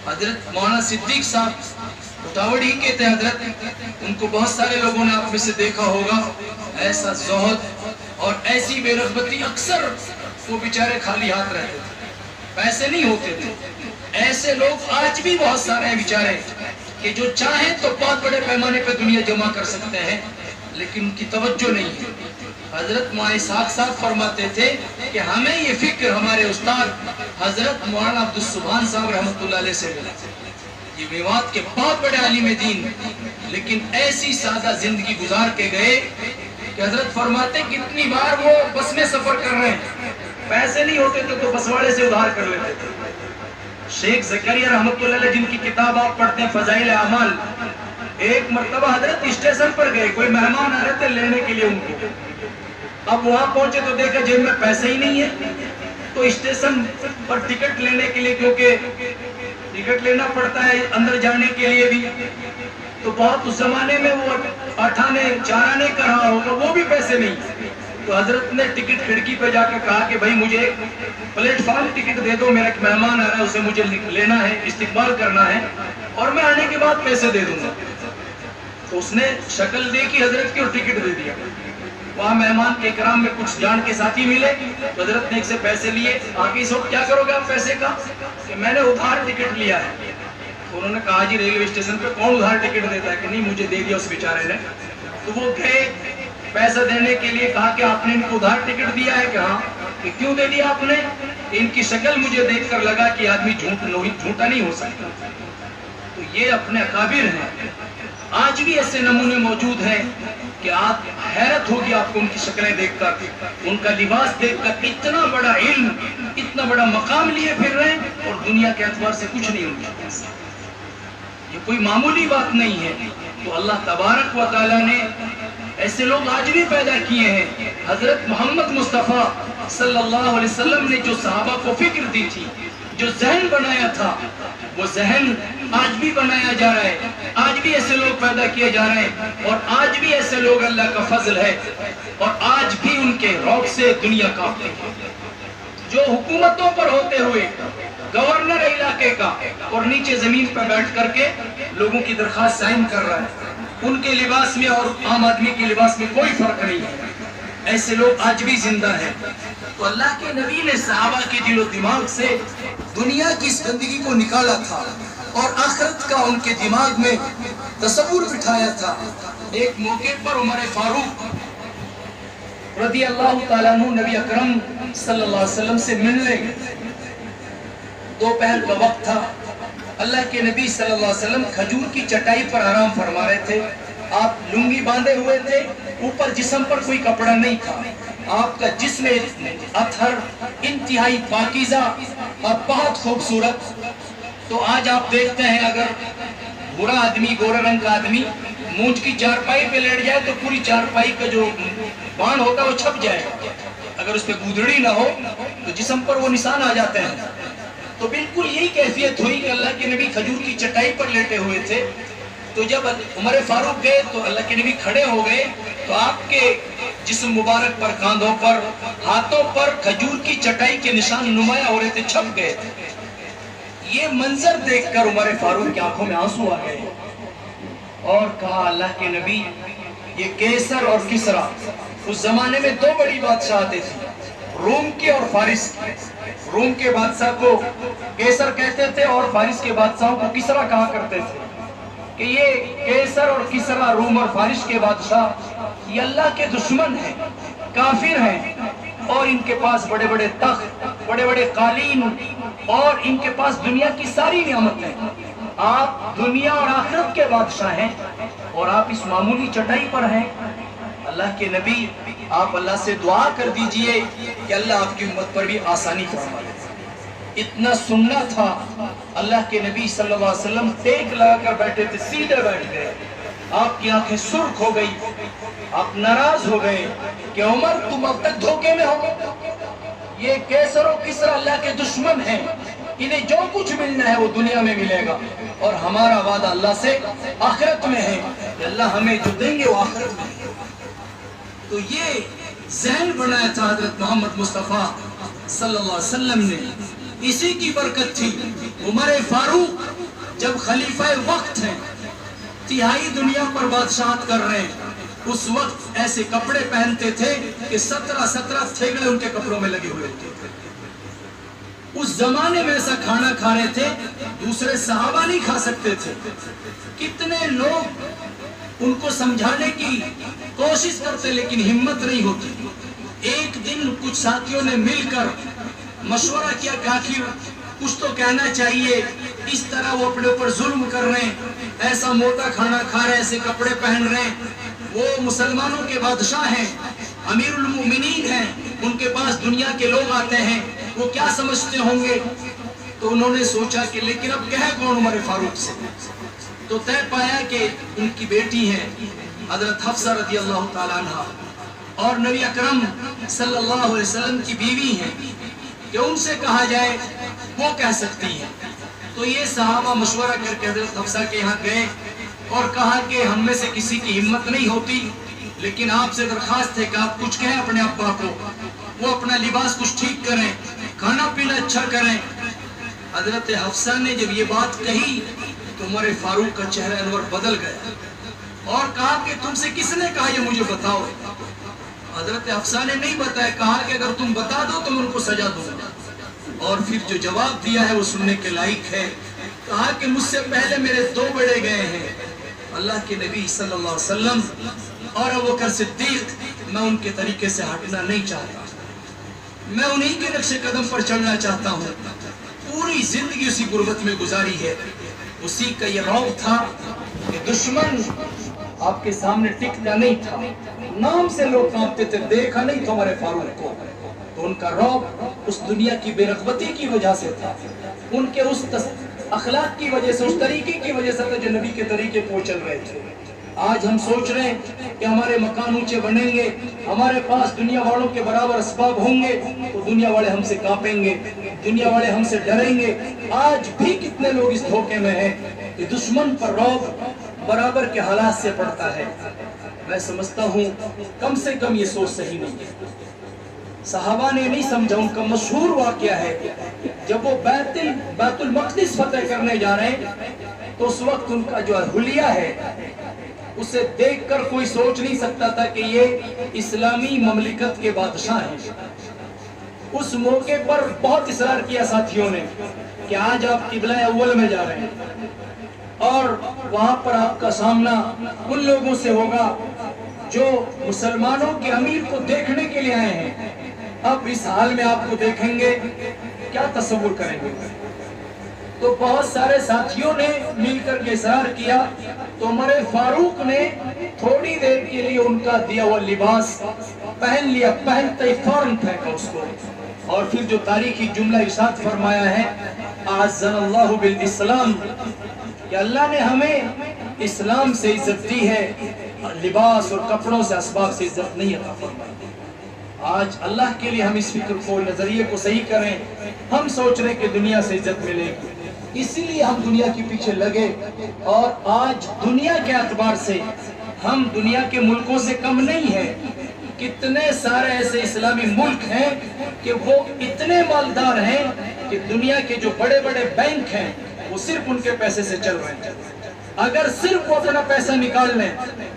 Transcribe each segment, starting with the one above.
حضرت مولانا صدیق صاحب اٹھاوڑی کہتے ہیں حضرت ان کو بہت سارے لوگوں نے آپ میں سے دیکھا ہوگا، ایسا زہد اور ایسی بے رغبتی، اکثر وہ بیچارے خالی ہاتھ رہتے تھے، پیسے نہیں ہوتے تھے۔ ایسے لوگ آج بھی بہت سارے ہیں بیچارے کہ جو چاہیں تو بہت بڑے پیمانے پہ دنیا جمع کر سکتے ہیں، لیکن ان کی توجہ نہیں ہے۔ حضرت مولانا اسحاق صاحب فرماتے تھے کہ ہمیں یہ فکر ہمارے استاد حضرت مولانا عبدالسبحان صاحب رحمۃ اللہ علیہ سے ملا۔ یہ میوات کے بہت بڑے عالم دین، لیکن ایسی سادہ زندگی گزار کے گئے کہ حضرت فرماتے کتنی بار وہ بس میں سفر کر رہے ہیں، پیسے نہیں ہوتے تھے تو بس والے سے ادھار کر لیتے تھے۔ شیخ زکریا رحمۃ اللہ علیہ جن کی کتاب آپ پڑھتے ہیں فضائل اعمال، ایک مرتبہ حضرت اسٹیشن پر گئے، کوئی مہمان آ رہے تھے لینے کے لیے ان کو، اب وہاں پہنچے تو دیکھا جیب میں پیسے ہی نہیں ہے، تو اسٹیشن پر ٹکٹ لینے کے لیے، کیونکہ ٹکٹ لینا پڑتا ہے اندر جانے کے لیے بھی، تو بہت اس زمانے میں وہ آٹھانے چارانے کر رہا ہوگا، وہ بھی پیسے نہیں، تو حضرت نے ٹکٹ کھڑکی پہ جا کے کہا کہ بھائی مجھے پلیٹ فارم ٹکٹ دے دو، میرا ایک مہمان آ رہا ہے اسے مجھے لینا ہے، استقبال کرنا ہے، اور میں آنے کے بعد پیسے دے دوں گا۔ تو اس نے شکل دیکھی حضرت کی اور ٹکٹ دے دیا۔ وہاں مہمان کے اکرام میں کچھ جان کے ساتھی ملے، تو حضرت نے ایک سے پیسے لیے، آگے اس وقت کیا کرو گے آپ پیسے کا؟ کہ میں نے ادھار ٹکٹ لیا ہے۔ انہوں نے کہا جی ریلوے اسٹیشن پہ کون ادھار ٹکٹ دیتا ہے؟ کہ نہیں مجھے دے دیا اس بیچارے نے۔ تو وہ گئے پیسہ دینے کے لیے، کہا کہ آپ نے ان کو ادھار ٹکٹ دیا ہے؟ کہ ہاں۔ کہ کیوں دے دیا آپ نے؟ ان کی شکل مجھے دیکھ کر لگا کہ آدمی جھوٹا نہیں ہو سکتا۔ تو یہ اپنے اکابر ہیں، آج بھی ایسے نمونے موجود ہیں کہ آپ حیرت ہوگی آپ کو ان کی شکلیں دیکھ کر، ان کا لباس دیکھ کر، اتنا بڑا علم، اتنا بڑا مقام لیے پھر رہے ہیں اور دنیا کے اعتبار سے کچھ نہیں ان کے پاس۔ یہ کوئی معمولی بات نہیں ہے۔ تو اللہ تبارک و تعالیٰ نے ایسے لوگ آج بھی پیدا کیے ہیں۔ حضرت محمد مصطفیٰ صلی اللہ علیہ وسلم نے جو صحابہ کو فکر دی تھی، جو ذہن بنایا تھا، وہ ذہن آج بھی بنایا جا رہا ہے، آج بھی ایسے لوگ پیدا کیے جا رہے ہیں، اور آج بھی ایسے لوگ اللہ کا فضل ہے، اور آج بھی ان کے روپ سے دنیا کانپتی ہے۔ جو حکومتوں پر ہوتے ہوئے گورنر علاقے کا اور نیچے زمین پر بیٹھ کر کے لوگوں کی درخواست سائن کر رہا ہے، ان کے لباس میں اور عام آدمی کے لباس میں کوئی فرق نہیں ہے، ایسے لوگ آج بھی زندہ ہیں۔ تو اللہ کے نبی نے صحابہ کے دل و دماغ سے دنیا کی اس گندگی کو نکالا تھا اور آخرت کا ان کے دماغ میں تصور بٹھایا تھا۔ ایک موقع پر عمر فاروق رضی اللہ تعالیٰ عنہ نبی اکرم صلی اللہ علیہ وسلم سے ملنے گئے۔ دوپہر کا وقت تھا، اللہ کے نبی صلی اللہ علیہ وسلم کھجور کی چٹائی پر آرام فرما رہے تھے۔ آپ لنگی باندھے ہوئے تھے، اوپر جسم پر کوئی کپڑا نہیں تھا، آپ کا جسم اطہر انتہائی پاکیزہ اور بہت خوبصورت۔ تو آج آپ دیکھتے ہیں اگر برا آدمی، گورے رنگ کا آدمی مونچھ کی چارپائی پہ لیٹ جائے تو پوری چارپائی کا جو بان ہوتا ہے وہ چھپ جائے گا، اگر اس پہ گودڑی نہ ہو تو جسم پر وہ نشان آ جاتے ہیں۔ تو بالکل یہی کیفیت ہوئی کہ اللہ کے نبی کھجور کی چٹائی پر لیٹے ہوئے تھے۔ تو جب عمر فاروق گئے تو اللہ کے نبی کھڑے ہو گئے، تو آپ کے جسم مبارک پر، کاندھوں پر، ہاتھوں پر کھجور کی چٹائی کے نشان نمایاں ہو رہے تھے، چھپ گئے تھے۔ یہ منظر دیکھ کر عمر فاروق کی آنکھوں میں آنسو آ گئے اور کہا اللہ کے نبی، یہ کیسر اور کسرا، اس زمانے میں دو بڑی بادشاہتیں تھیں، روم کی اور فارس کی۔ روم کے بادشاہ کو کیسر کہتے تھے اور فارس کے بادشاہوں کو کسرا کہا کرتے تھے، کہ یہ کیسر اور کسرا، روم اور فارس کے بادشاہ، یہ اللہ کے دشمن ہیں، کافر ہیں، اور ان کے پاس بڑے بڑے تخت، بڑے بڑے قالین، اور ان کے پاس دنیا کی ساری نعمتیں ہیں۔ آپ دنیا اور آخرت کے بادشاہ ہیں اور آپ اس معمولی چٹائی پر ہیں۔ اللہ کے نبی، آپ اللہ سے دعا کر دیجئے کہ اللہ آپ کی امت پر بھی آسانی فرما دے۔ اتنا سننا تھا، اللہ کے نبی صلی اللہ علیہ وسلم ٹیک لگا کر بیٹھے تھے، سیدھے بیٹھ گئے، آپ کی آنکھیں سرخ ہو گئی، آپ ناراض ہو گئے کہ عمر تم اب تک دھوکے میں ہو، یہ کیسر و کسرا اللہ کے دشمن ہیں، انہیں جو کچھ ملنا ہے وہ دنیا میں ملے گا، اور ہمارا وعدہ اللہ سے آخرت میں ہے کہ اللہ ہمیں جو دیں گے وہ آخرت میں ہے۔ تو یہ ذہن بنایا تھا حضرت محمد مصطفیٰ صلی اللہ علیہ وسلم نے، اسی کی برکت تھی۔ عمر فاروق جب خلیفہ وقت ہیں، تہائی دنیا پر بادشاہت کر رہے ہیں، اس وقت ایسے کپڑے پہنتے تھے کہ 17 تھیگڑے ان کے کپڑوں میں لگے ہوئے تھے۔ اس زمانے میں ایسا کھانا کھا رہے تھے دوسرے صحابہ نہیں کھا سکتے تھے۔ کتنے لوگ ان کو سمجھانے کی کوشش کرتے لیکن ہمت نہیں ہوتی۔ ایک دن کچھ ساتھیوں نے مل کر مشورہ کیا کہ آخر کچھ تو کہنا چاہیے، اس طرح وہ اپنے اوپر ظلم کر رہے ہیں، ایسا موٹا کھانا کھا رہے ہیں، ایسے کپڑے پہن رہے ہیں، وہ مسلمانوں کے بادشاہ ہیں، امیر المومنین ہیں، ان کے پاس دنیا کے لوگ آتے ہیں، وہ کیا سمجھتے ہوں گے؟ تو انہوں نے سوچا کہ لیکن اب کہے کون عمر فاروق سے؟ تو طے پایا کہ ان کی بیٹی ہے حضرت حفصہ رضی اللہ تعالیٰ عنہ، اور نبی اکرم صلی اللہ علیہ وسلم کی بیوی ہیں، کہ ان سے کہا جائے، وہ کہہ سکتی ہیں۔ تو یہ صحابہ مشورہ کر کے حضرت حفصہ کے یہاں گئے اور کہا کہ ہم میں سے کسی کی ہمت نہیں ہوتی، لیکن آپ سے درخواست ہے کہ آپ کچھ کہیں اپنے ابا کو، وہ اپنا لباس کچھ ٹھیک کریں، کھانا پینا اچھا کریں۔ حضرت حفصہ نے جب یہ بات کہی تو عمر فاروق کا چہرہ انور بدل گیا اور کہا کہ تم سے کس نے کہا یہ مجھے بتاؤ؟ حضرت حفصہ نے نہیں بتایا، کہا کہ اگر تم بتا دو تو میں ان کو سزا دوں گا، اور پھر جو جواب دیا ہے وہ سننے کے لائق ہے۔ کہا کہ مجھ سے پہلے میرے 2 بڑے گئے ہیں، اللہ کے نبی صلی اللہ علیہ وسلم اور ابوبکر صدیق، میں ان کے طریقے سے ہٹنا نہیں چاہتا، میں انہی کے نقش قدم پر چلنا چاہتا ہوں۔ پوری زندگی اسی غربت میں گزاری ہے۔ اسی کا یہ رعب تھا کہ دشمن آپ کے سامنے ٹکتا نہیں تھا، نام سے لوگ کانپتے تھے، دیکھا نہیں تو عمر فاروق کو، تو ان کا رعب اس دنیا کی بے رغبتی کی وجہ سے تھا، ان کے اس اخلاق کی وجہ سے، اس طریقے کی وجہ سے تھا جو نبی کے طریقے پر چل رہے تھے۔ آج ہم سوچ رہے ہیں کہ ہمارے مکان اونچے بنیں گے، ہمارے پاس دنیا والوں کے برابر اسباب ہوں گے تو دنیا والے ہم سے کانپیں گے، دنیا والے ہم سے ڈریں گے۔ آج بھی کتنے لوگ اس دھوکے میں ہیں کہ دشمن پر رعب برابر کے حالات سے پڑتا ہے۔ میں سمجھتا ہوں کم سے کم یہ سوچ صحیح نہیں ہے۔ صحابہ نے نہیں سمجھا، ان کا مشہور واقعہ ہے جب وہ بیت المقدس فتح کرنے جا رہے ہیں تو اس وقت ان کا جو حلیہ ہے اسے دیکھ کر کوئی سوچ نہیں سکتا تھا کہ یہ اسلامی مملکت کے بادشاہ ہیں۔ اس موقع پر بہت اصرار کیا ساتھیوں نے کہ آج آپ قبلہ اول میں جا رہے ہیں اور وہاں پر آپ کا سامنا ان لوگوں سے ہوگا جو مسلمانوں کے امیر کو دیکھنے کے لیے آئے ہیں، اب اس حال میں آپ کو دیکھیں گے کیا تصور کریں گے؟ تو بہت سارے ساتھیوں نے مل کر کے اصرار کیا تو عمر فاروق نے تھوڑی دیر کے لیے ان کا دیا ہوا لباس پہن لیا، پہنتے ہی فوراً پھینکا اس کو، اور پھر جو تاریخی جملہ ارشاد فرمایا ہے اعزنا اللہ بالاسلام، کہ اللہ نے ہمیں اسلام سے عزت دی ہے، لباس اور کپڑوں سے اسباب سے عزت نہیں عطا فرمائی۔ آج اللہ کے لیے ہم اس فکر کو، نظریے کو صحیح کریں۔ ہم سوچ رہے کہ دنیا سے عزت ملے گی، اسی لیے ہم دنیا کے پیچھے لگے، اور آج دنیا کے اعتبار سے ہم دنیا کے ملکوں سے کم نہیں ہیں۔ کتنے سارے ایسے اسلامی ملک ہیں کہ وہ اتنے مالدار ہیں کہ دنیا کے جو بڑے بڑے بینک ہیں وہ صرف ان کے پیسے سے چل رہے ہیں۔ اگر صرف وہ اپنا پیسہ نکال لیں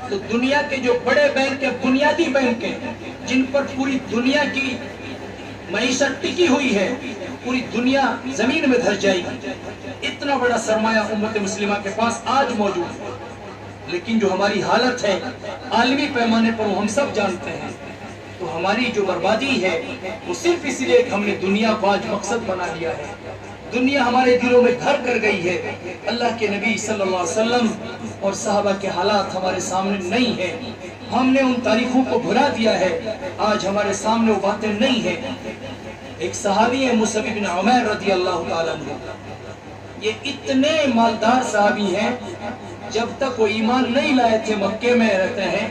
تو دنیا کے جو بڑے بینک ہیں، بنیادی بینک ہیں جن پر پوری دنیا کی معیشت ٹکی ہوئی ہے، پوری دنیا زمین میں دھر جائے گی۔ اتنا بڑا سرمایہ امت مسلمہ کے پاس آج موجود ہے، لیکن جو ہماری حالت ہے عالمی پیمانے پر وہ ہم سب جانتے ہیں۔ تو ہماری جو بربادی ہے وہ صرف اس لیے کہ ہم نے دنیا کو آج مقصد بنا لیا ہے، دنیا ہمارے دلوں میں گھر کر گئی ہے۔ اللہ کے نبی صلی اللہ علیہ وسلم اور صحابہ کے حالات ہمارے سامنے نہیں ہیں، ہم نے ان تاریخوں کو بھلا دیا ہے، آج ہمارے سامنے وہ باتیں نہیں ہیں۔ ایک صحابی ہے مصعب بن عمیر رضی اللہ تعالیٰ عنہ، یہ اتنے مالدار صحابی ہیں، جب تک وہ ایمان نہیں لائے تھے مکے میں رہتے ہیں،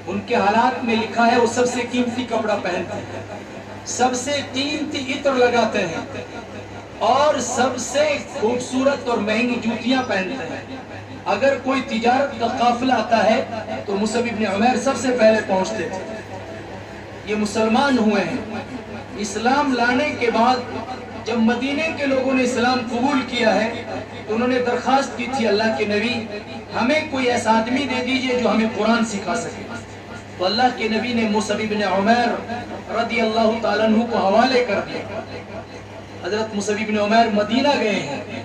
ان کے حالات میں لکھا ہے وہ سب سے قیمتی کپڑا پہنتے ہیں، سب سے قیمتی عطر لگاتے ہیں، اور سب سے خوبصورت اور مہنگی جوتیاں پہنتے ہیں۔ اگر کوئی تجارت کا قافلہ آتا ہے تو مصعب بن عمیر سب سے پہلے پہنچتے تھے۔ یہ مسلمان ہوئے ہیں، اسلام لانے کے بعد جب مدینے کے لوگوں نے اسلام قبول کیا ہے تو انہوں نے درخواست کی تھی اللہ کے نبی ہمیں کوئی ایسا آدمی دے دیجئے جو ہمیں قرآن سکھا سکے. تو اللہ کے نبی نے مصعب بن عمیر رضی اللہ تعالیٰ عنہ کو حوالے کر دیا. حضرت مصعب بن عمیر مدینہ گئے ہیں.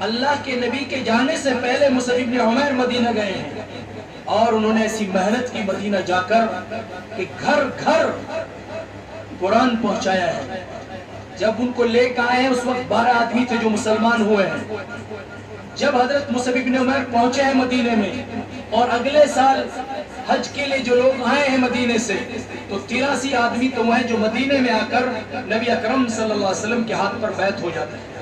اللہ کے نبی کے جانے سے پہلے مصعب بن عمیر مدینہ گئے ہیں اور انہوں نے ایسی محنت کی مدینہ جا کر کہ گھر گھر قرآن پہنچایا ہے. جب ان کو لے کر آئے ہیں اس وقت 12 آدمی تھے جو مسلمان ہوئے ہیں. جب حضرت مصعب بن عمیر پہنچے ہیں مدینے میں اور اگلے سال حج کے لیے جو لوگ آئے ہیں مدینے سے تو 83 آدمی تو وہ ہیں جو مدینے میں آ کر نبی اکرم صلی اللہ علیہ وسلم کے ہاتھ پر بیعت ہو جاتے ہیں.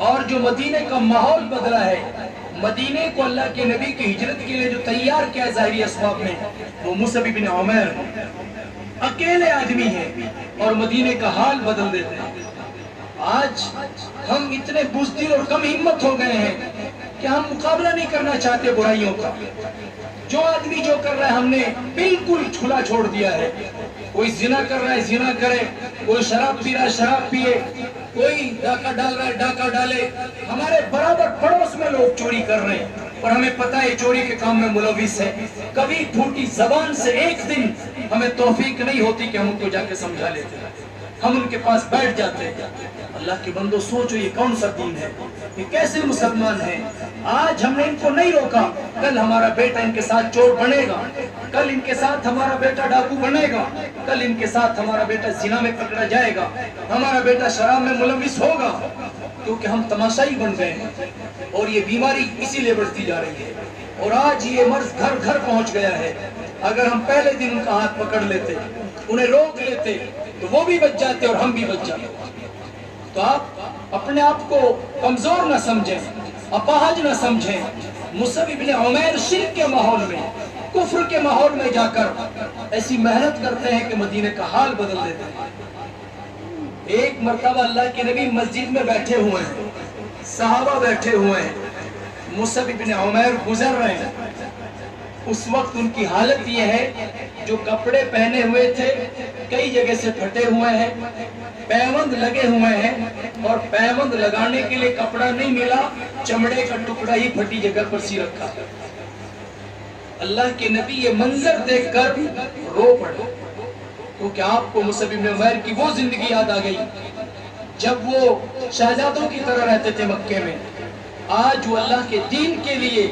اور جو مدینے کا ماحول بدلا ہے, مدینے کو اللہ کے نبی کی ہجرت کے لیے جو تیار کیا ہے ظاہری اسباب میں, وہ مصعب بن عمیر اکیلے آدمی ہیں اور مدینے کا حال بدل دیتے ہیں. آج ہم اتنے بزدل اور کم ہمت ہو گئے ہیں کہ ہم مقابلہ نہیں کرنا چاہتے برائیوں کا. جو آدمی جو کر رہا ہے ہم نے بالکل کھلا چھوڑ دیا ہے. کوئی زنا کر رہا ہے زنا کرے, کوئی شراب پی رہا ہے شراب پیے, کوئی ڈاکہ ڈال رہا ہے ڈاکہ ڈالے. ہمارے برابر پڑوس میں لوگ چوری کر رہے ہیں اور ہمیں پتہ ہے چوری کے کام میں ملوث ہے. کبھی پھوٹی زبان سے ایک دن ہمیں توفیق نہیں ہوتی کہ ہم ان کو جا کے سمجھا لیتے ہیں, ہم ان کے پاس بیٹھ جاتے ہیں. اللہ کے بندو سوچو یہ کون سا دین ہے, یہ کیسے مسلمان ہیں. آج ہم نے ان کو نہیں روکا, کل ہمارا بیٹا ان کے ساتھ چور بنے گا, کل ان کے ساتھ ہمارا بیٹا ڈاکو بنے گا, کل ان کے ساتھ ہمارا بیٹا زنا میں پکڑا جائے گا, ہمارا بیٹا شراب میں ملوث ہوگا, کیونکہ ہم تماشائی بن گئے ہیں. اور یہ بیماری اسی لیے بڑھتی جا رہی ہے اور آج یہ مرض گھر گھر پہنچ گیا ہے. اگر ہم پہلے دن ان کا ہاتھ پکڑ لیتے, انہیں روک لیتے تو وہ بھی بچ جاتے اور ہم بھی بچ جاتے. تو آپ اپنے آپ کو کمزور نہ سمجھیں, اپاہج نہ سمجھیں. مصعب بن عمیر شرک کے ماحول میں, کفر کے ماحول میں جا کر ایسی محنت کرتے ہیں کہ مدینے کا حال بدل دیتے ہیں. ایک مرتبہ اللہ کے نبی مسجد میں بیٹھے ہوئے ہیں, صحابہ بیٹھے ہوئے ہیں, مصعب بن عمیر گزر رہے ہیں. اس وقت ان کی حالت یہ ہے جو کپڑے پہنے ہوئے تھے کئی جگہ سے پھٹے ہوئے ہیں, پیوند لگے ہوئے ہیں اور پیوند لگانے کے لیے کپڑا نہیں ملا, چمڑے کا ٹکڑا ہی پھٹی جگہ پر سی رکھا. اللہ کے نبی یہ منظر دیکھ کر رو پڑے, کیونکہ آپ کو مصعب بن عمیر کی وہ زندگی یاد آ گئی جب وہ شہزادوں کی طرح رہتے تھے مکے میں. آج وہ اللہ کے دین کے لیے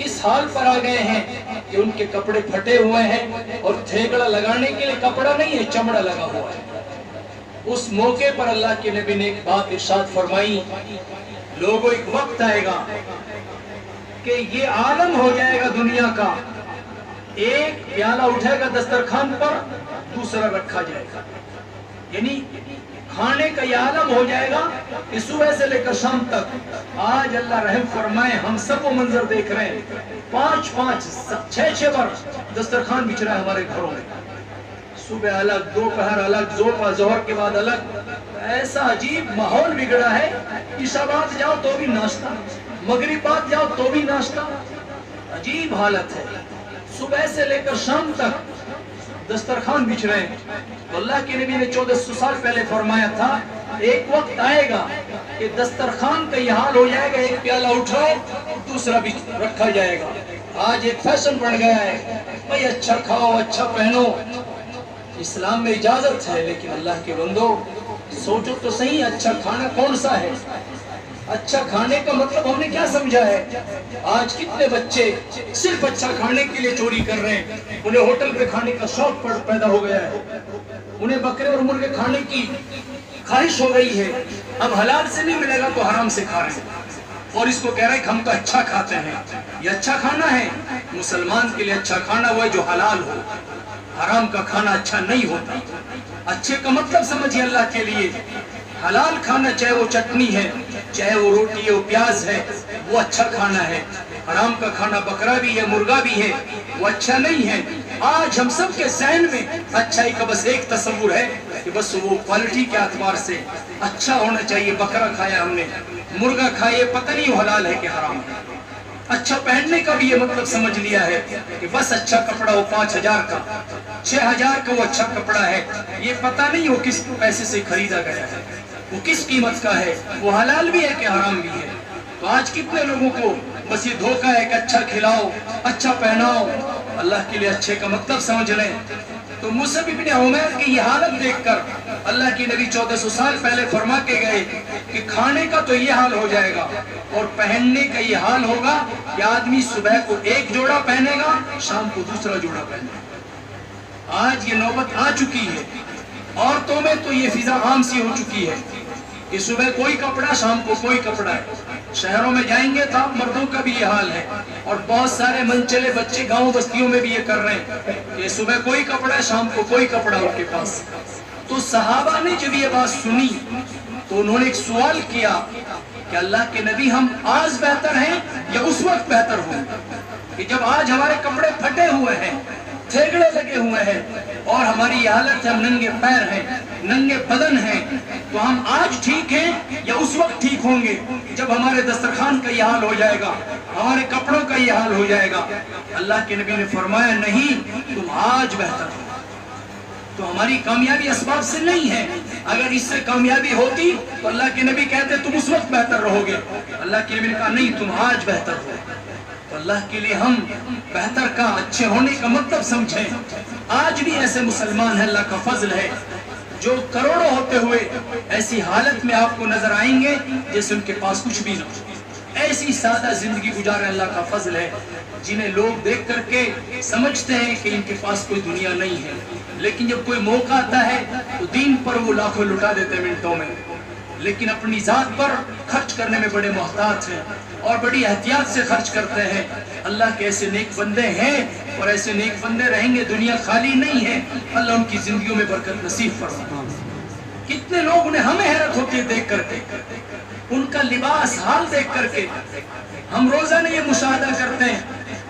اس حال پر آ گئے ہیں کہ ان کے کپڑے پھٹے ہوئے ہیں اور تھیگڑا لگانے کے لیے کپڑا نہیں ہے, چمڑا لگا ہوا ہے. اس موقع پر اللہ کے نبی نے ایک بات ارشاد فرمائی, لوگوں ایک وقت آئے گا کہ یہ عالم ہو جائے گا دنیا کا, ایک پیالہ اٹھے گا دسترخوان پر, دوسرا رکھا جائے گا. یعنی کھانے کا یہ عالم ہو جائے گا کہ صبح سے لے کر شام تک. آج اللہ رحم فرمائے ہم سب وہ منظر دیکھ رہے ہیں, 5-5 6-6 بار دسترخوان بچھ رہا ہے ہمارے گھروں میں. صبح الگ, دوپہر الگ, ظہر کے بعد الگ. ایسا عجیب ماحول بگڑا ہے. عشاء بعد جاؤ تو بھی ناشتہ, مغرب بعد جاؤ تو بھی ناشتہ. عجیب حالت ہے. صبح سے لے کر شام تک دسترخوان بچھ رہے ہیں. تو اللہ کے نبی نے 1400 سال پہلے فرمایا تھا ایک وقت آئے گا کہ دسترخوان کا یہ حال ہو جائے گا, ایک پیالہ اٹھائے دوسرا بھی رکھا جائے گا. آج ایک فیشن بن گیا ہے بھائی اچھا کھاؤ اچھا پہنو. اسلام میں اجازت ہے, لیکن اللہ کے بندو سوچو تو صحیح, اچھا کھانا کون سا ہے؟ اچھا کھانے کا مطلب ہم نے کیا سمجھا ہے؟ آج کتنے بچے صرف اچھا کھانے کے لیے چوری کر رہے ہیں. انہیں ہوٹل پہ کھانے کا شوق پیدا ہو گیا ہے, انہیں بکرے اور مرغے کھانے کی خواہش ہو گئی ہے. اب حلال سے نہیں ملے گا تو حرام سے کھا رہے ہیں اور اس کو کہہ رہے ہیں کہ ہم تو اچھا کھاتے ہیں. یہ اچھا کھانا ہے. مسلمان کے لیے اچھا کھانا وہ ہے جو حلال ہو, حرام کا کھانا اچھا نہیں ہوتا. اچھے کا مطلب سمجھیے اللہ کے لیے, حلال کھانا چاہے وہ چٹنی ہے, چاہے وہ روٹی ہے, وہ پیاز ہے, وہ اچھا کھانا ہے. حرام کا کھانا بکرا بھی ہے, مرغا بھی ہے, وہ اچھا نہیں ہے. آج ہم سب کے ذہن میں اچھائی کا بس ایک تصور ہے کہ بس وہ کوالٹی کے اعتبار سے اچھا ہونا چاہیے. بکرا کھایا ہم نے, مرغا کھائے, پتہ نہیں وہ حلال ہے کہ حرام ہے. اچھا پہننے کا بھی یہ مطلب سمجھ لیا ہے کہ بس اچھا کپڑا ہو 5000 کا, 6000 کا وہ اچھا کپڑا ہے. یہ پتہ نہیں وہ کس پیسے سے خریدا گیا ہے, وہ کس قیمت کا ہے, وہ حلال بھی ہے کہ حرام بھی ہے. تو آج کتنے لوگوں کو بس یہ دھوکہ ہے کہ اچھا کھلاؤ، اچھا پہناؤ، اللہ کے لیے اچھے کا مطلب سمجھ لیں۔ تو مصعب ابن عمیر کی یہ حالت دیکھ کر اللہ کی نبی 1400 سال پہلے فرما کے گئے کہ کھانے کا تو یہ حال ہو جائے گا اور پہننے کا یہ حال ہوگا کہ آدمی صبح کو ایک جوڑا پہنے گا، شام کو دوسرا جوڑا پہنے گا۔ آج یہ نوبت آ چکی ہے، عورتوں میں تو یہ فضا عام سی ہو چکی ہے کہ صبح کوئی کپڑا، شام کو کوئی کپڑا ہے۔ شہروں میں جائیں گے تو مردوں کا بھی یہ حال ہے، اور بہت سارے منچلے بچے گاؤں بستیوں میں بھی یہ کر رہے ہیں کہ صبح کوئی کپڑا ہے، شام کو کوئی کپڑا ان کے پاس۔ تو صحابہ نے جب یہ بات سنی تو انہوں نے ایک سوال کیا کہ اللہ کے نبی ہم آج بہتر ہیں یا اس وقت بہتر ہوں کہ جب آج ہمارے کپڑے پھٹے ہوئے ہیں، تھیگڑے لگے ہوئے ہیں اور ہماری یہ حالت ہے، ہم ننگے پیر ہیں، ننگے بدن ہیں، تو ہم آج ٹھیک ہیں یا اس وقت ٹھیک ہوں گے جب ہمارے دسترخوان کا یہ حال ہو جائے گا، ہمارے کپڑوں کا یہ حال ہو جائے گا؟ اللہ کے نبی نے فرمایا نہیں، تم آج بہتر ہو۔ تو ہماری کامیابی اسباب سے نہیں ہے، اگر اس سے کامیابی ہوتی تو اللہ کے نبی کہتے تم اس وقت بہتر رہو گے۔ اللہ کے نبی نے کہا نہیں، تم آج بہتر ہو۔ تو اللہ کے لیے ہم بہتر کا، اچھے ہونے کا مطلب سمجھیں۔ آج بھی ایسے مسلمان ہیں، اللہ کا فضل ہے، جو کروڑوں ہوتے ہوئے ایسی حالت میں آپ کو نظر آئیں گے جیسے ان کے پاس کچھ بھی نہ ہو، ایسی سادہ زندگی گزارے، اللہ کا فضل ہے، جنہیں لوگ دیکھ کر کے سمجھتے ہیں کہ ان کے پاس کوئی دنیا نہیں ہے، لیکن جب کوئی موقع آتا ہے تو دین پر وہ لاکھوں لٹا دیتے ہیں منٹوں میں، لیکن اپنی ذات پر خرچ کرنے میں بڑے محتاط ہیں اور بڑی احتیاط سے خرچ کرتے ہیں۔ اللہ کے ایسے نیک بندے ہیں اور ایسے نیک بندے رہیں گے، دنیا خالی نہیں ہے، اللہ ان کی زندگیوں میں برکت نصیب فرمائے۔ کتنے لوگ انہیں ہمیں حیرت ہوتی ہے دیکھ کر کے، ان کا لباس حال دیکھ کر کے ہم روزانہ یہ مشاہدہ کرتے ہیں،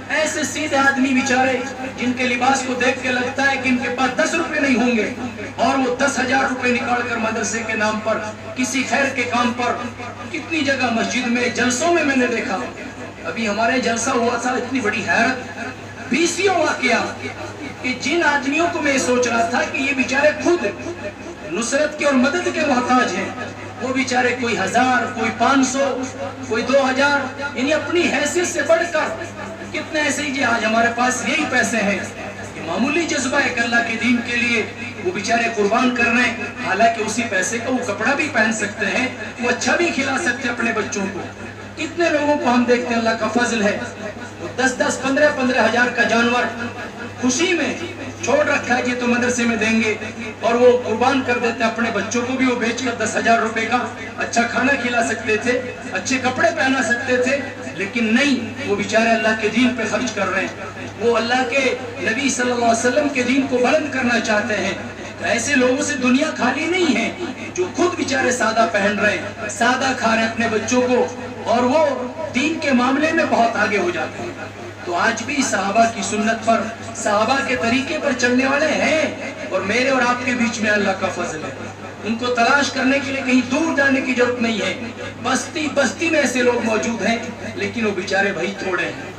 ایسے سیدھے آدمی بیچارے جن کے لباس کو دیکھ کے لگتا ہے کہ ان کے پاس 10 روپے نہیں ہوں گے، اور وہ 10,000 روپے نکال کر مدرسے کے نام پر، کسی خیر کے کام پر، کتنی جگہ مسجد میں، جلسوں میں نے دیکھا۔ ابھی ہمارے جلسہ ہوا تھا، اتنی بڑی حیرت، 20 واقعہ کہ جن آدمیوں کو میں سوچ رہا تھا کہ یہ بیچارے خود نصرت کے اور مدد کے محتاج ہیں، وہ بیچارے کوئی 1000، کوئی 500، کوئی 2000، یعنی اپنی حیثیت سے بڑھ کر کتنے ایسے ہی جی آج ہمارے پاس یہی پیسے ہیں کہ معمولی جذبہ ہے کہ اللہ کے دین کے لیے وہ بیچارے قربان کر رہے ہیں، حالانکہ اسی پیسے کا وہ کپڑا بھی پہن سکتے ہیں، وہ اچھا بھی کھلا سکتے ہیں اپنے بچوں کو۔ کتنے لوگوں کو ہم دیکھتے ہیں، اللہ کا فضل ہے، وہ 10-10، 15-15 ہزار کا جانور خوشی میں چھوڑ رکھا ہے جی تو مدرسے میں دیں گے، اور وہ قربان کر دیتے ہیں اپنے بچوں کو بھی، وہ بیچ کر 10,000 روپے کا اچھا کھانا کھلا سکتے تھے، اچھے کپڑے پہنا سکتے تھے، لیکن نہیں، وہ بیچارے اللہ کے دین پہ خرچ کر رہے ہیں، وہ اللہ کے نبی صلی اللہ علیہ وسلم کے دین کو بلند کرنا چاہتے ہیں۔ تو ایسے لوگوں سے دنیا خالی نہیں ہے، جو خود بیچارے سادہ پہن رہے ہیں، سادہ کھا رہے ہیں اپنے بچوں کو، اور وہ دین کے معاملے میں بہت آگے ہو جاتے ہیں۔ تو آج بھی صحابہ کی سنت پر، صحابہ کے طریقے پر چلنے والے ہیں، اور میرے اور آپ کے بیچ میں اللہ کا فضل ہے۔ ان کو تلاش کرنے کے لیے کہیں دور جانے کی ضرورت نہیں ہے، بستی بستی میں ایسے لوگ موجود ہیں، لیکن وہ بیچارے بھائی تھوڑے ہیں،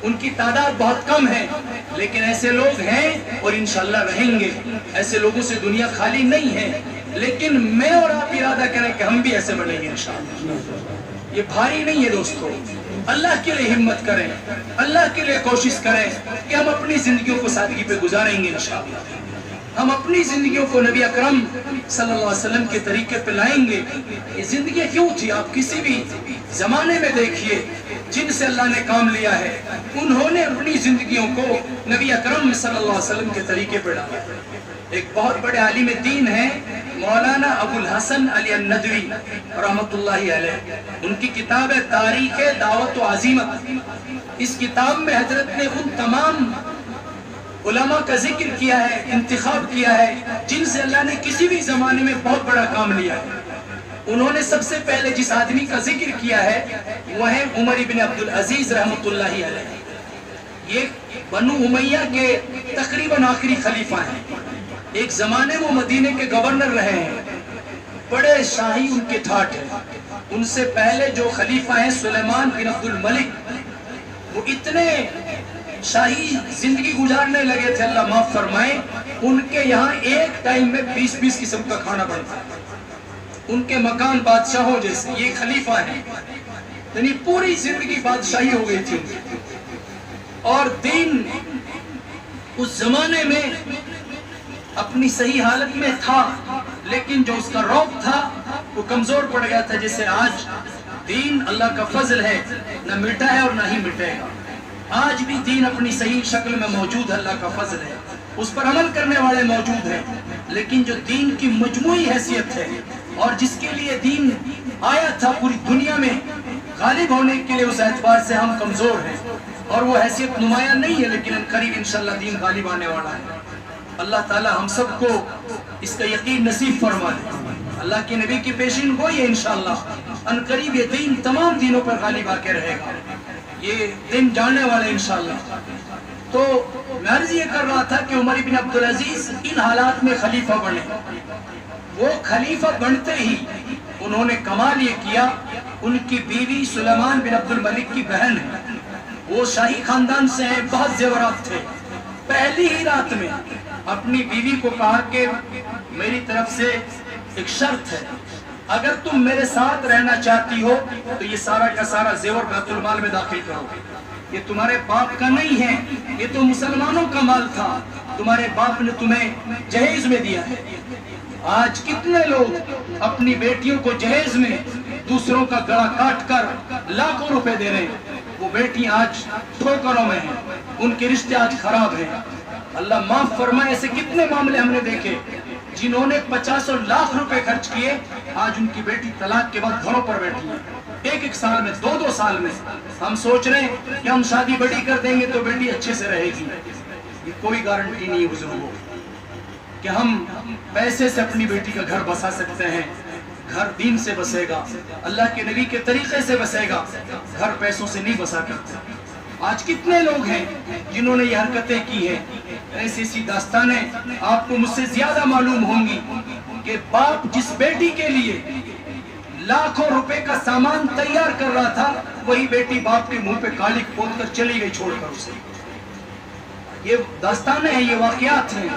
ان کی تعداد بہت کم ہے، لیکن ایسے لوگ ہیں اور انشاءاللہ رہیں گے۔ ایسے لوگوں سے دنیا خالی نہیں ہے، لیکن میں اور آپ ارادہ کریں کہ ہم بھی ایسے بنیں گے انشاءاللہ۔ یہ بھاری نہیں ہے دوستو، اللہ کے لیے ہمت کریں، اللہ کے لیے کوشش کریں کہ ہم اپنی زندگیوں کو سادگی پہ گزاریں گے انشاءاللہ۔ ہم اپنی زندگیوں کو نبی اکرم صلی اللہ علیہ وسلم کے طریقے پہ لائیں گے۔ یہ زندگی کیوں تھی؟ آپ کسی بھی زمانے میں دیکھیے، جن سے اللہ نے کام لیا ہے انہوں نے اپنی زندگیوں کو نبی اکرم صلی اللہ علیہ وسلم کے طریقے پہ ڈالا۔ ایک بہت بڑے عالم دین ہیں مولانا ابو الحسن علی الندوی رحمۃ اللہ علیہ، ان کی کتاب ہے تاریخ دعوت و عزیمت۔ اس کتاب میں حضرت نے ان تمام علماء کا ذکر کیا ہے، انتخاب کیا ہے جن سے اللہ نے کسی بھی زمانے میں بہت بڑا کام لیا ہے۔ انہوں نے سب سے پہلے جس آدمی کا ذکر کیا ہے وہ ہے عمر ابن عبد العزیز رحمۃ اللہ علیہ۔ یہ بنو امیہ کے تقریباً آخری خلیفہ ہیں، ایک زمانے وہ مدینے کے گورنر رہے ہیں، بڑے شاہی ان کے ٹھاٹ ہیں۔ ان سے پہلے جو خلیفہ ہیں سلیمان بن عبد الملک، وہ اتنے شاہی زندگی گزارنے لگے تھے، اللہ معاف فرمائے، ان کے یہاں ایک ٹائم میں 20 قسم کا کھانا بنتا ہے، ان کے مکان بادشاہوں جیسے۔ یہ خلیفہ ہیں، یعنی پوری زندگی بادشاہی ہو گئی تھی ان اور دین اس زمانے میں اپنی صحیح حالت میں تھا، لیکن جو اس کا رعب تھا وہ کمزور پڑ گیا تھا. جیسے آج دین اللہ کا فضل ہے، نہ مٹا ہے اور نہ ہی مٹے گا. آج بھی دین اپنی صحیح شکل میں موجود ہے، اللہ کا فضل ہے، اس پر عمل کرنے والے موجود ہیں. لیکن جو دین کی مجموعی حیثیت ہے اور جس کے لیے دین آیا تھا پوری دنیا میں غالب ہونے کے لیے، اس اعتبار سے ہم کمزور ہیں اور وہ حیثیت نمایاں نہیں ہے. لیکن ان قریب انشاءاللہ دین غالب آنے والا ہے. اللہ تعالی ہم سب کو اس کا یقین نصیب فرما دے. اللہ کے نبی کی پیشین گوئی ہے انشاءاللہ ان قریب یہ دین تمام دینوں پر غالب آ کے رہے گا، یہ دن جاننے والے انشاءاللہ. تو میں عرض یہ کر رہا تھا کہ عمر بن عبدالعزیز ان حالات میں خلیفہ بنے. وہ خلیفہ بنتے ہی انہوں نے کمال یہ کیا، ان کی بیوی سلیمان بن عبد الملک کی بہن ہے، وہ شاہی خاندان سے ہیں، بہت زیورات تھے. پہلی ہی رات میں اپنی بیوی کو کہا کہ میری طرف سے ایک شرط ہے، اگر تم میرے ساتھ رہنا چاہتی ہو تو یہ سارا کا سارا زیور بیت المال میں داخل کرو. یہ تمہارے باپ کا نہیں ہے، یہ تو مسلمانوں کا مال تھا، تمہارے باپ نے تمہیں جہیز میں دیا ہے. آج کتنے لوگ اپنی بیٹیوں کو جہیز میں دوسروں کا گلا کاٹ کر لاکھوں روپے دے رہے ہیں. وہ بیٹی آج ٹھوکروں میں ہیں، ان کے رشتے آج خراب ہیں. اللہ معاف فرمائے، ایسے کتنے معاملے ہم نے دیکھے جنہوں نے 50 لاکھ روپے خرچ کیے، آج ان کی بیٹی طلاق کے بعد گھروں پر بیٹھی ہے. ایک سال میں، دو سال میں ہم سوچ رہے ہیں کہ ہم شادی بڑی کر دیں گے تو بیٹی اچھے سے رہے گی. یہ کوئی گارنٹی نہیں بزرگوں کہ ہم پیسے سے اپنی بیٹی کا گھر بسا سکتے ہیں. گھر دین سے بسے گا، اللہ کے نبی کے طریقے سے بسے گا، گھر پیسوں سے نہیں بسا کرتے. آج کتنے لوگ ہیں جنہوں نے یہ حرکتیں کی ہیں. ایسی داستانیں آپ کو مجھ سے زیادہ معلوم ہوں گی کہ باپ جس بیٹی کے لیے لاکھوں روپے کا سامان تیار کر رہا تھا، وہی بیٹی باپ کے منہ پہ کالک پوت کر چلی گئی چھوڑ کر اسے. یہ داستانیں ہیں، یہ واقعات ہیں.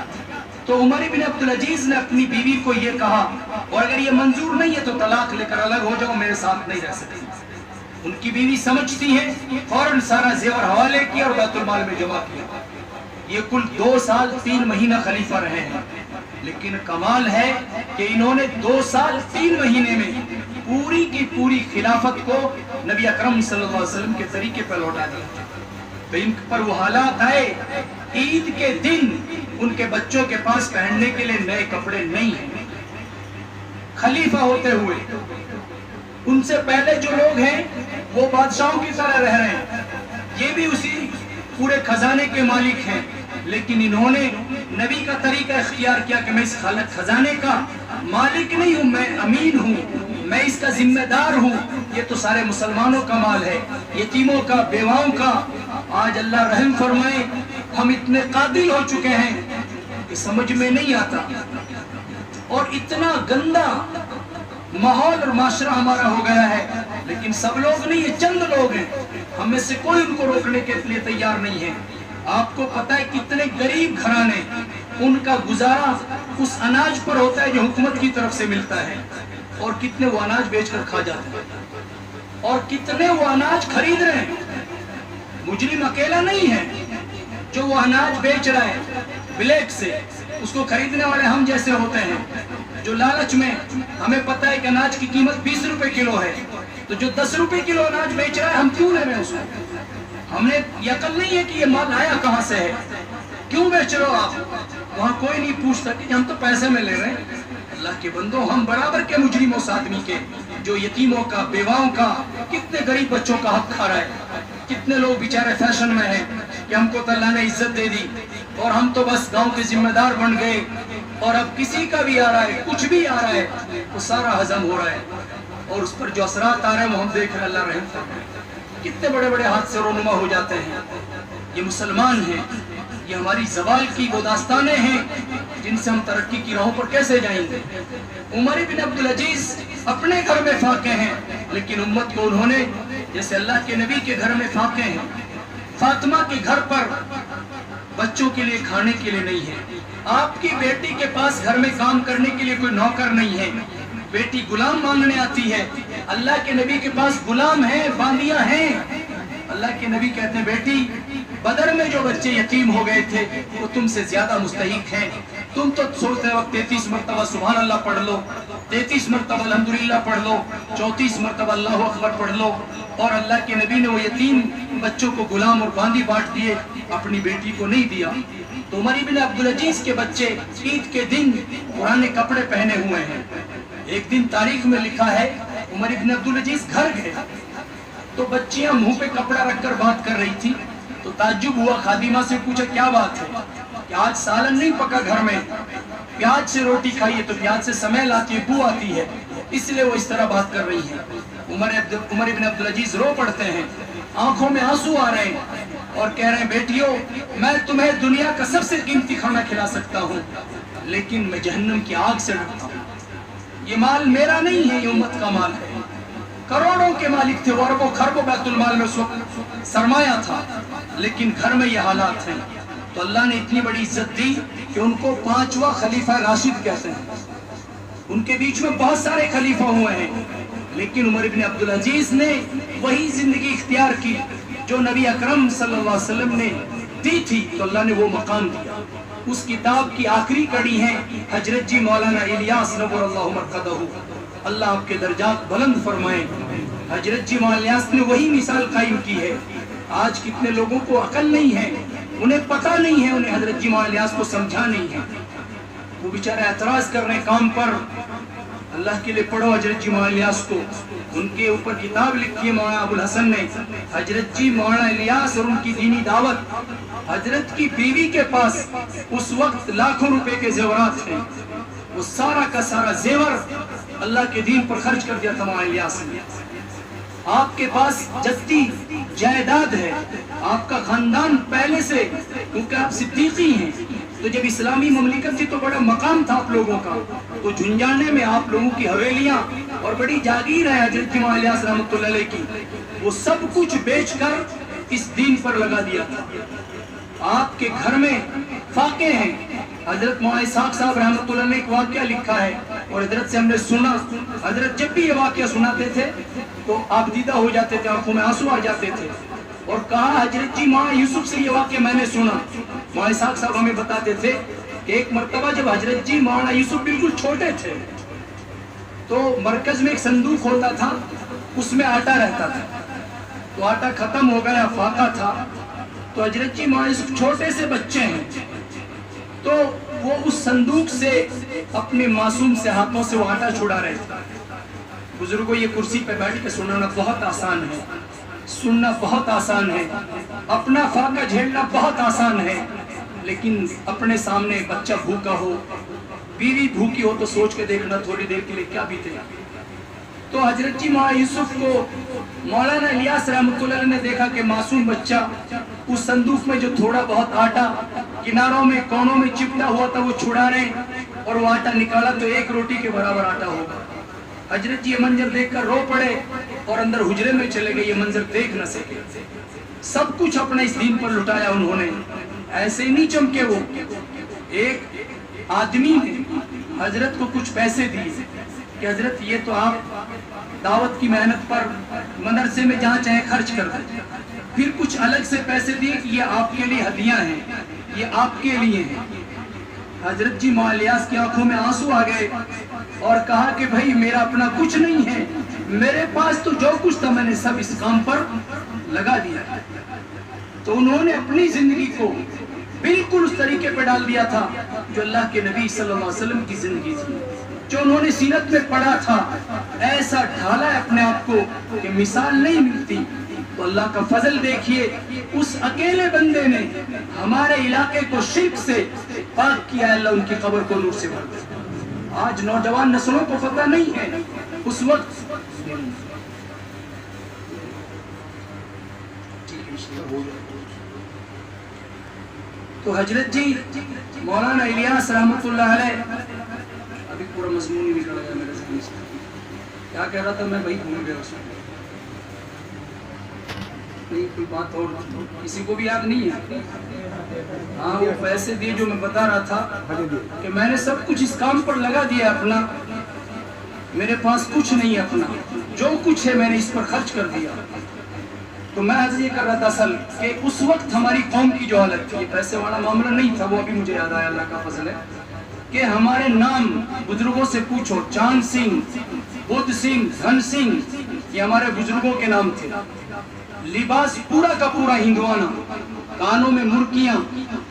تو عمر بن عبدالعزیز نے اپنی بیوی کو یہ کہا، اور اگر یہ منظور نہیں ہے تو طلاق لے کر الگ ہو جاؤ، میرے ساتھ نہیں رہ سکتی. ان کی بیوی سمجھتی ہے، فوراً سارا زیور حوالے کیا اور بیت المال میں جمع کیا. یہ کل 2 سال 3 مہینہ خلیفہ رہے ہیں. لیکن کمال ہے کہ انہوں نے 2 سال 3 مہینے میں پوری کی پوری خلافت کو نبی اکرم صلی اللہ علیہ وسلم کے طریقے پر لوٹا دیا. تو ان پر وہ حالات آئے، عید کے دن ان کے بچوں کے پاس پہننے کے لیے نئے کپڑے نہیں ہیں. خلیفہ ہوتے ہوئے ان سے پہلے جو لوگ ہیں وہ بادشاہوں کی طرح رہ رہے ہیں، یہ بھی اسی پورے خزانے کے مالک ہیں. لیکن انہوں نے نبی کا طریقہ اختیار کیا کہ میں اس خزانے کا مالک نہیں ہوں، میں امین ہوں، میں اس کا ذمہ دار ہوں. یہ تو سارے مسلمانوں کا مال ہے، یتیموں کا، بیواؤں کا. آج اللہ رحم فرمائے، ہم اتنے قابل ہو چکے ہیں کہ سمجھ میں نہیں آتا، اور اتنا گندا ماحول اور معاشرہ ہمارا ہو گیا ہے. لیکن سب لوگ نہیں، یہ چند لوگ ہیں، ہم میں سے کوئی ان کو روکنے کے لیے تیار نہیں ہے. آپ کو پتہ ہے کتنے غریب گھرانے، ان کا گزارا اس اناج پر ہوتا ہے جو حکومت کی طرف سے ملتا ہے، اور کتنے وہ اناج بیچ کر کھا جاتے ہیں، اور کتنے وہ اناج خرید رہے ہیں. مجرم اکیلا نہیں ہے جو وہ اناج بیچ رہا ہے بلیک سے، اس کو خریدنے والے ہم جیسے ہوتے ہیں جو لالچ میں، ہمیں پتہ ہے کہ اناج کی قیمت 20 روپے کلو ہے، تو جو 10 روپے کلو اناج بیچ رہا ہے ہم کیوں لے رہے ہیں اس کو؟ ہم نے یہ عقل نہیں ہے کہ یہ مال آیا کہاں سے ہے، کیوں بیچ رہے ہو آپ؟ وہاں کوئی نہیں پوچھتا کہ ہم تو پیسے میں لے رہے ہیں. اللہ کے بندوں، ہم برابر کے مجرم اس آدمی کے جو یتیموں کا، بیواؤں کا، کتنے غریب بچوں کا حق کھا رہا ہے. کتنے لوگ بیچارے فیشن میں ہیں کہ ہم کو تو اللہ نے عزت دے دی اور ہم تو بس گاؤں کے ذمہ دار بن گئے، اور اب کسی کا بھی آ رہا ہے، کچھ بھی آ رہا ہے، وہ سارا ہضم ہو رہا ہے، اور اس پر جو اثرات آ رہے ہیں وہ ہم دیکھ رہے ہیں. اللہ رحم فرمائے، کتنے بڑے بڑے حادثے رونما ہو جاتے ہیں. یہ مسلمان ہیں، یہ ہماری زوال کی وہ داستانیں ہیں جن سے ہم ترقی کی راہوں پر کیسے جائیں گے. عمر بن عبدالعزیز اپنے گھر میں فاقے ہیں، لیکن امت کو انہوں نے جیسے اللہ کے نبی کے گھر میں فاقے ہیں. فاطمہ کے گھر پر بچوں کے لیے کھانے کے لیے نہیں ہے. آپ کی بیٹی کے پاس گھر میں کام کرنے کے لیے کوئی نوکر نہیں ہے. بیٹی غلام مانگنے آتی ہے، اللہ کے نبی کے پاس غلام ہیں، باندیاں ہیں، اللہ کے نبی کہتے ہیں بیٹی بدر میں جو بچے یتیم ہو گئے تھے وہ تم سے زیادہ مستحق ہیں، تم تو سوچتے وقت 33 مرتبہ سبحان اللہ پڑھ لو، 33 مرتبہ الحمدللہ پڑھ لو، 34 مرتبہ اللہ اکبر پڑھ لو، اور اللہ کے نبی نے وہ یتیم بچوں کو غلام اور باندی بانٹ دیے، اپنی بیٹی کو نہیں دیا۔ تو عمر بن عبدالعزیز کے بچے عید کے دن پرانے کپڑے پہنے ہوئے ہیں۔ ایک دن تاریخ میں لکھا ہے عمر بن عبدالعزیز گھر گئے تو بچیاں منہ پہ کپڑا رکھ کر بات کر رہی تھی، تو تعجب ہوا، خادمہ سے پوچھا کیا بات ہے کہ آج سالن نہیں پکا گھر میں، پیاز سے روٹی کھائیے تو پیاز سے سمیل آتی ہے، بو آتی ہے، اس لیے وہ اس طرح بات کر رہی ہے۔ عمر بن عبدالعزیز رو پڑتے ہیں، آنکھوں میں آنسو آ رہے ہیں اور کہہ رہے ہیں بیٹیوں میں تمہیں دنیا کا سب سے قیمتی کھانا کھلا سکتا ہوں لیکن میں جہنم کی آگ سے ڈرتا ہوں۔ یہ مال میرا نہیں ہے، یہ امت کا مال ہے۔ کروڑوں کے مالک تھے، اربوں خربوں بیت المال میں اس وقت سرمایہ تھا، لیکن گھر میں یہ حالات ہیں۔ تو اللہ نے اتنی بڑی عزت دی کہ ان کو 5واں خلیفہ راشد کہتے ہیں۔ ان کے بیچ میں بہت سارے خلیفہ ہوئے ہیں، لیکن عمر بن عبدالعزیز نے وہی زندگی اختیار کی جو نبی اکرم صلی اللہ علیہ وسلم نے دی تھی، تو اللہ نے وہ مقام دیا۔ اس کتاب کی آخری کڑی ہے حضرت جی مولانا الیاس نور اللہ مرقدہ، اللہ آپ کے درجات بلند فرمائے۔ حضرت جی مولانا الیاس نے وہی مثال قائم کی ہے۔ آج کتنے لوگوں کو عقل نہیں ہے، انہیں پتہ نہیں ہے، انہیں حضرت جی مولانا الیاس کو سمجھا نہیں ہے، وہ بیچارے اعتراض کر رہے ہیں کام پر۔ اللہ کے لیے پڑھو حضرت جی مولانا الیاس کو، ان کے اوپر کتاب لکھی ہے مولانا ابو الحسن نے، حضرت جی مولانا الیاس اور ان کی دینی دعوت۔ حضرت کی بیوی کے پاس اس وقت لاکھوں روپے کے زیورات ہیں، وہ سارا کا سارا زیور اللہ کے دین پر خرچ کر دیا تھا مولانا الیاس نے۔ آپ کے پاس جدی جائیداد ہے، آپ کا خاندان پہلے سے، کیونکہ آپ صدیقی ہیں، تو جب اسلامی مملکت تھی تو بڑا مقام تھا آپ لوگوں کا، تو جھنجھانے میں آپ لوگوں کی حویلیاں اور بڑی جاگیر ہے حضرت جی مولانا الیاس رحمۃ اللہ علیہ کی، وہ سب کچھ بیچ کر اس دین پر لگا دیا تھا۔ آپ کے گھر میں فاقے ہیں۔ حضرت مولانا اسحاق صاحب رحمۃ اللہ نے ایک واقعہ لکھا ہے اور حضرت سے ہم نے سنا، حضرت جب بھی یہ واقعہ سناتے تھے تو آپ دیدہ ہو جاتے تھے، آنکھوں میں آنسو آ جاتے تھے، اور کہا حضرت جی مولانا یوسف سے یہ واقعہ میں نے سنا۔ مولانا اسحاق صاحب ہمیں بتاتے تھے کہ ایک مرتبہ جب حضرت جی مولانا یوسف بالکل چھوٹے تھے تو مرکز میں ایک صندوق ہوتا تھا، اس میں آٹا رہتا تھا، تو آٹا ختم ہو گیا، فاقہ تھا، تو حضرت جی مولانا یوسف چھوٹے سے بچے ہیں، تو وہ اس صندوق سے اپنے معصوم سے ہاتھوں سے وہ آٹا چھڑا رہے تھے۔ بزرگوں یہ کرسی پہ بیٹھ کے سننا بہت آسان ہے، سننا بہت آسان ہے، اپنا فاقہ جھیلنا بہت آسان ہے، لیکن اپنے سامنے بچہ بھوکا ہو، بیوی بھوکی ہو تو سوچ کے دیکھنا تھوڑی دیر کے لیے کیا بیتے گا۔ تو حضرت جی مولانا یوسف کو مولانا الیاس رحمۃ اللہ علیہ نے دیکھا کہ معصوم بچہ اس صندوق میں جو تھوڑا بہت آٹا کناروں میں کونوں میں چپٹا ہوا تھا وہ چھڑا رہے ہیں، اور وہ آٹا نکالا تو 1 روٹی کے برابر آٹا ہوگا۔ حضرت جی یہ منظر دیکھ کر رو پڑے اور اندر حجرے میں چلے گئے، یہ منظر دیکھ نہ سکے۔ سب کچھ اپنا اس دین پر لٹایا انہوں نے، ایسے ہی نہیں چمکے۔ وہ ایک آدمی نے حضرت کو کچھ پیسے دیے کہ حضرت یہ تو آپ دعوت کی محنت پر مدرسے میں جہاں چاہے خرچ کر دیں، پھر کچھ الگ سے پیسے دیے کہ یہ آپ کے لیے ہدیاں ہیں، یہ آپ کے لیے ہیں۔ حضرت جی مولانا الیاس کی آنکھوں میں آنسو آ گئے اور کہا کہ بھائی میرا اپنا کچھ نہیں ہے، میرے پاس تو جو کچھ تھا میں نے سب اس کام پر لگا دیا۔ تو انہوں نے اپنی زندگی کو بالکل اس طریقے پہ ڈال دیا تھا جو اللہ کے نبی صلی اللہ علیہ وسلم کی زندگی تھی، جو انہوں نے سیرت میں پڑھا تھا، ایسا ڈھالا ہے اپنے آپ کو کہ مثال نہیں ملتی۔ تو اللہ کا فضل دیکھیے، اس اکیلے بندے نے ہمارے علاقے کو شرک سے پاک کیا ہے، اللہ ان کی قبر کو نور سے بھر دے۔ آج نوجوان نسلوں کو پتہ نہیں ہے، اس وقت تو حضرت جی مولانا الیاس رحمۃ اللہ علیہ، ابھی پورا مضمون ہی نکل گیا میرے ذہن سے، کیا کہہ رہا تھا میں بھائی بھول گیا، اس میں نہیں کوئی بات اور کسی کو بھی یاد نہیں ہے۔ ہاں وہ پیسے دیے جو میں بتا رہا تھا کہ میں نے سب کچھ اس کام پر لگا دیا اپنا، میرے پاس کچھ نہیں اپنا، جو کچھ ہے میں نے اس پر خرچ کر دیا۔ تو میں عرض یہ کر رہا تھا اصل کہ اس وقت ہماری قوم کی جو حالت تھی، یہ پیسے والا معاملہ نہیں تھا، وہ ابھی مجھے یاد آیا، اللہ کا فضل ہے کہ ہمارے نام بزرگوں سے پوچھو، چاند سنگھ، بدھ سنگھ، دھن سنگھ، یہ ہمارے بزرگوں کے نام تھے۔ لباس پورا کا پورا ہندوانہ، کانوں میں مرکیاں،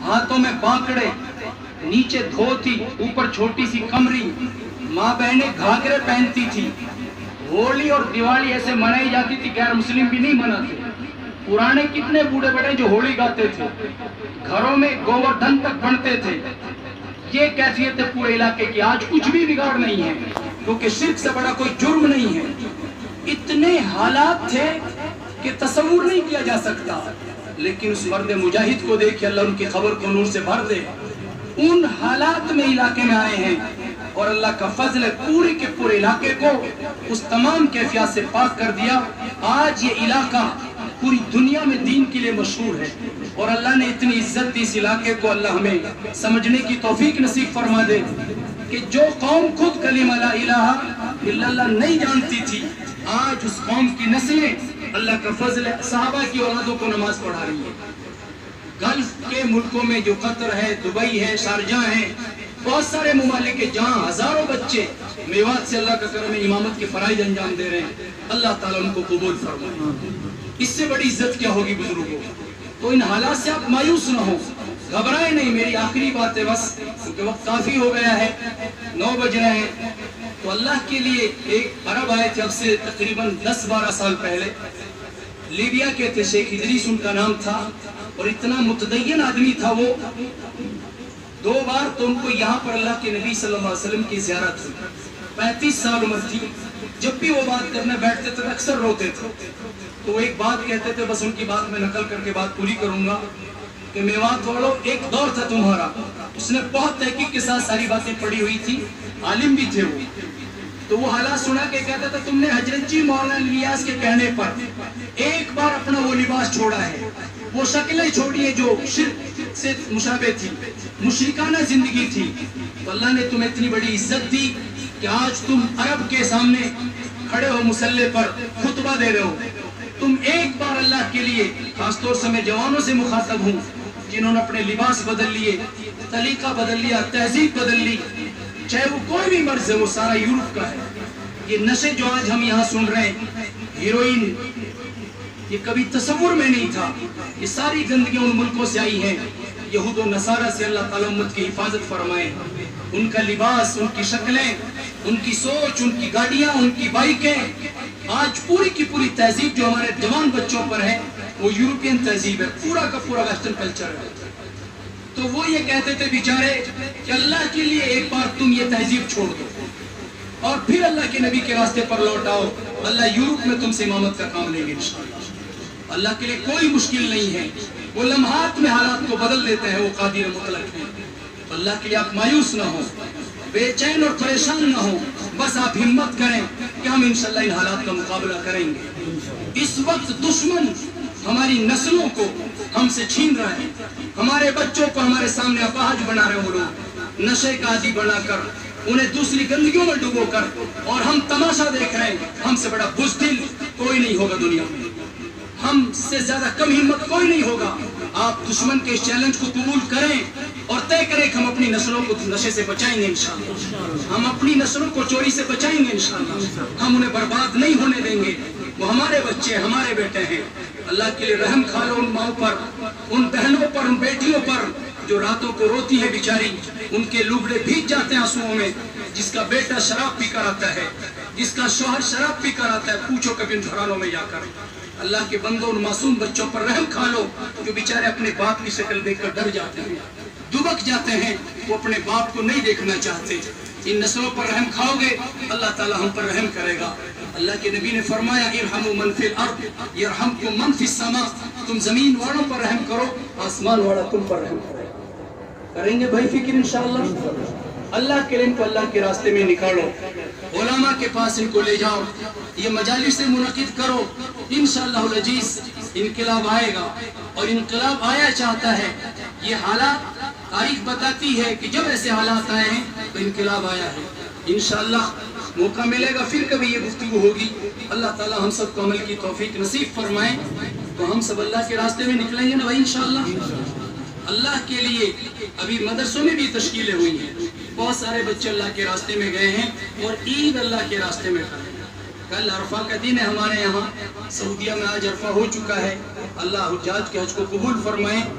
ہاتھوں میں بانکڑے، نیچے دھوتی، اوپر چھوٹی سی کمری، ماں بہنیں گھاگرے پہنتی تھی۔ ہولی اور دیوالی ایسے منائی جاتی تھی، غیر مسلم بھی نہیں مناتے۔ پرانے کتنے بوڑھے بڑے جو ہولی گاتے تھے، گھروں میں گووردھن تک بنتے تھے۔ یہ کیفیت ہے پورے علاقے کی۔ آج کچھ بھی بگاڑ نہیں ہے، کیونکہ شرک سے بڑا کوئی جرم نہیں ہے۔ اتنے حالات تھے کہ تصور نہیں کیا جا سکتا، لیکن اس مرد مجاہد کو دیکھ کے اللہ ان کی خبر کو نور سے بھر دے۔ ان حالات میں علاقے میں آئے ہیں اور اللہ کا فضل پورے کے پورے علاقے کو اس تمام کیفیات سے پاک کر دیا۔ آج یہ علاقہ پوری دنیا میں دین کے لیے مشہور ہے، اور اللہ نے اتنی عزت دی اس علاقے کو۔ اللہ ہمیں سمجھنے کی توفیق نصیب فرما دے کہ جو قوم خود کلمہ لا الہ الا اللہ نہیں جانتی تھی، آج اس قوم کی نسلیں اللہ کا فضل صحابہ کی اولادوں کو نماز پڑھا رہی ہے۔ گلف کے ملکوں میں جو قطر ہے، دبئی ہے، شارجہ ہے، بہت سارے ممالک کے جہاں ہزاروں بچے میوات سے اللہ کا کرم امامت کے فرائض انجام دے رہے ہیں، اللہ تعالیٰ ان کو قبول فرمائے۔ اس سے بڑی عزت کیا ہوگی بزرگوں؟ تو ان حالات سے آپ مایوس نہ ہو، گھبرائیں نہیں۔ میری آخری بات ہے بس، کیونکہ وقت کافی ہو گیا ہے، 9 بج رہے ہیں۔ تو اللہ کے لیے ایک عرب آئے تھے اب سے تقریباً 10-12 سال پہلے، لیبیا کے تھے، شیخ ادریس ان کا نام تھا، اور اتنا متدین آدمی تھا وہ۔ 2 بار تو ان کو یہاں پر اللہ کے نبی صلی اللہ علیہ وسلم کی زیارت ہوئی، 35 سال عمر تھی۔ جب بھی وہ بات کرنے بیٹھتے تھے اکثر روتے تھے، تو وہ ایک بات کہتے تھے، بس ان کی بات میں نقل کر کے بات پوری کروں گا، کہ میوات والوں ایک دور تھا تمہارا، اس نے بہت تحقیق کے ساتھ ساری باتیں پڑھی ہوئی تھی، عالم بھی تھے وہ، تو وہ حالات سنا کے کہتا تھا تم نے حضرت جی مولانا الیاس کے کہنے پر ایک بار اپنا وہ لباس چھوڑا ہے، وہ شکلیں چھوڑی ہے جو شرک سے مشابہ تھی، مشرکانہ زندگی تھی، تو اللہ نے تمہیں اتنی بڑی عزت دی کہ آج تم عرب کے سامنے کھڑے ہو، مصلی پر خطبہ دے رہے ہو۔ تم ایک بار اللہ کے لیے، خاص طور سے میں جوانوں سے مخاطب ہوں جنہوں نے اپنے لباس بدل لیے، طریقہ بدل لیا، تہذیب بدل لی، چاہے وہ کوئی بھی مرض ہے، وہ سارا یورپ کا ہے۔ یہ نشے جو آج ہم یہاں سن رہے ہیں، ہیروئن، یہ کبھی تصور میں نہیں تھا۔ یہ ساری گندگیاں ان ملکوں سے آئی ہیں۔ یہود و نصارہ سے اللہ تعالیٰ امت کی حفاظت فرمائے۔ ان کا لباس، ان کی شکلیں، ان کی سوچ، ان کی گاڑیاں، ان کی بائکیں، آج پوری کی پوری تہذیب جو ہمارے جوان بچوں پر ہے وہ یورپین تہذیب ہے، پورا کا پورا ویسٹرن کلچر ہے۔ تو وہ یہ کہتے تھے بیچارے کہ اللہ کے لیے ایک بار تم یہ تہذیب چھوڑ دو اور پھر اللہ کے نبی کے راستے پر لوٹ آؤ، اللہ یورپ میں تم سے امامت کا کام لیں گے انشاءاللہ۔ اللہ کے لیے کوئی مشکل نہیں ہے، وہ لمحات میں حالات کو بدل دیتے ہیں، وہ قادر مطلق ہے۔ اللہ کے لیے آپ مایوس نہ ہو، بے چین اور پریشان نہ ہو، بس آپ ہمت کریں کہ ہم انشاءاللہ ان حالات کا مقابلہ کریں گے۔ اس وقت دشمن ہماری نسلوں کو ہم سے چھین رہے ہیں، ہمارے بچوں کو ہمارے سامنے اپاہج بنا رہے ہیں، وہ لوگ نشے کا عادی بنا کر، انہیں دوسری گندگیوں میں ڈبو کر، اور ہم تماشا دیکھ رہے ہیں۔ ہم سے بڑا بزدل کوئی نہیں ہوگا دنیا میں، ہم سے زیادہ کم ہمت کوئی نہیں ہوگا۔ آپ دشمن کے اس چیلنج کو قبول کریں اور طے کریں کہ ہم اپنی نسلوں کو نشے سے بچائیں گے انشاءاللہ، ہم اپنی نسلوں کو چوری سے بچائیں گے انشاءاللہ، ہم انہیں برباد نہیں ہونے دیں گے۔ وہ ہمارے بچے، ہمارے بیٹے ہیں۔ اللہ کے لیے رحم کھا لو ان ماؤں پر، ان بہنوں پر، ان بیٹیوں پر جو راتوں کو روتی ہے بیچاری، ان کے لوبڑے بھیگ جاتے ہیں آنسوؤں میں، جس کا بیٹا شراب پی کر آتا ہے، جس کا شوہر شراب پی کر آتا ہے، پوچھو کبھی ان گھرانوں میں جا کر۔ اللہ کے بندوں، ان معصوم بچوں پر رحم کھا لو جو بیچارے اپنے باپ کی شکل دیکھ کر ڈر جاتے ہیں، دبک جاتے ہیں، وہ اپنے باپ کو نہیں دیکھنا چاہتے۔ ان نسلوں پر رحم کھاؤ گے، اللہ تعالیٰ ہم پر رحم کرے گا۔ اللہ کے نبی نے فرمایا ارحموا من فی الارض یرحمکم من فی السماء، تم زمین والوں پر رحم کرو، آسمان والا تم پر رحم کرے گا۔ کریں گے بھائی فکر انشاءاللہ؟ اللہ کے لیے ان کو اللہ کے راستے میں نکالو، علماء کے پاس ان کو لے جاؤ، یہ مجالس سے منعقد کرو، انشاءاللہ العزیز انقلاب آئے گا۔ اور انقلاب آیا چاہتا ہے، یہ حالات تاریخ بتاتی ہے کہ جب ایسے حالات آئے ہیں تو انقلاب آیا ہے۔ انشاءاللہ موقع ملے گا پھر کبھی یہ گفتگو ہوگی. اللہ تعالی ہم سب کو عمل کی توفیق نصیب فرمائے. تو ہم سب اللہ کے راستے میں نکلیں گے نا بھائی انشاءاللہ. اللہ کے لیے ابھی مدرسوں میں بھی تشکیلیں ہوئی ہیں, بہت سارے بچے اللہ کے راستے میں گئے ہیں اور عید اللہ کے راستے میں کر رہے ہیں. کل عرفہ کا دن ہے ہمارے یہاں, سعودیہ میں آج عرفہ ہو چکا ہے. اللہ حجاج کے حج کو قبول فرمائے.